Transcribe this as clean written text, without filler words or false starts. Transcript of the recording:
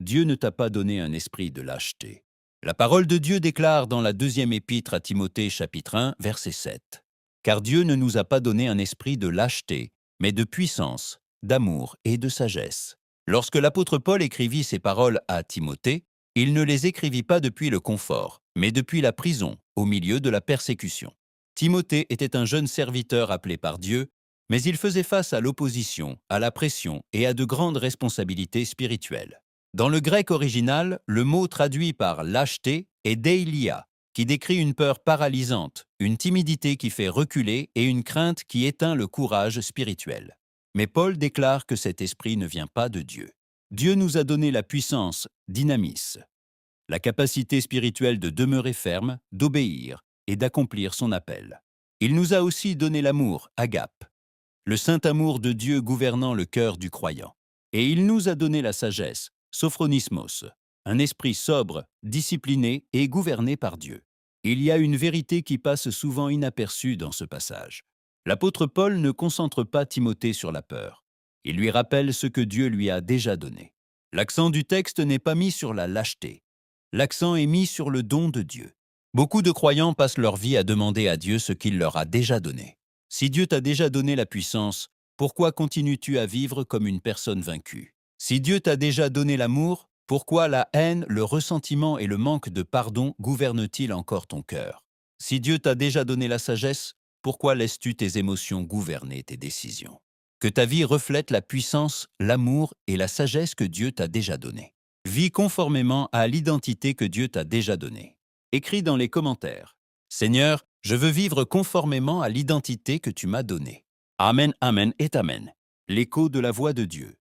Dieu ne t'a pas donné un esprit de lâcheté. La parole de Dieu déclare dans la deuxième épître à Timothée chapitre 1, verset 7. Car Dieu ne nous a pas donné un esprit de lâcheté, mais de puissance, d'amour et de sagesse. Lorsque l'apôtre Paul écrivit ces paroles à Timothée, il ne les écrivit pas depuis le confort, mais depuis la prison, au milieu de la persécution. Timothée était un jeune serviteur appelé par Dieu, mais il faisait face à l'opposition, à la pression et à de grandes responsabilités spirituelles. Dans le grec original, le mot traduit par lâcheté est deilia, qui décrit une peur paralysante, une timidité qui fait reculer et une crainte qui éteint le courage spirituel. Mais Paul déclare que cet esprit ne vient pas de Dieu. Dieu nous a donné la puissance, dynamis, la capacité spirituelle de demeurer ferme, d'obéir et d'accomplir son appel. Il nous a aussi donné l'amour, agape, le saint amour de Dieu gouvernant le cœur du croyant. Et il nous a donné la sagesse, sophronismos, un esprit sobre, discipliné et gouverné par Dieu. Il y a une vérité qui passe souvent inaperçue dans ce passage. L'apôtre Paul ne concentre pas Timothée sur la peur. Il lui rappelle ce que Dieu lui a déjà donné. L'accent du texte n'est pas mis sur la lâcheté. L'accent est mis sur le don de Dieu. Beaucoup de croyants passent leur vie à demander à Dieu ce qu'il leur a déjà donné. Si Dieu t'a déjà donné la puissance, pourquoi continues-tu à vivre comme une personne vaincue? Si Dieu t'a déjà donné l'amour, pourquoi la haine, le ressentiment et le manque de pardon gouvernent-ils encore ton cœur? Si Dieu t'a déjà donné la sagesse, pourquoi laisses-tu tes émotions gouverner tes décisions? Que ta vie reflète la puissance, l'amour et la sagesse que Dieu t'a déjà donnée. Vis conformément à l'identité que Dieu t'a déjà donnée. Écris dans les commentaires. Seigneur, je veux vivre conformément à l'identité que tu m'as donnée. Amen, amen et amen. L'écho de la voix de Dieu.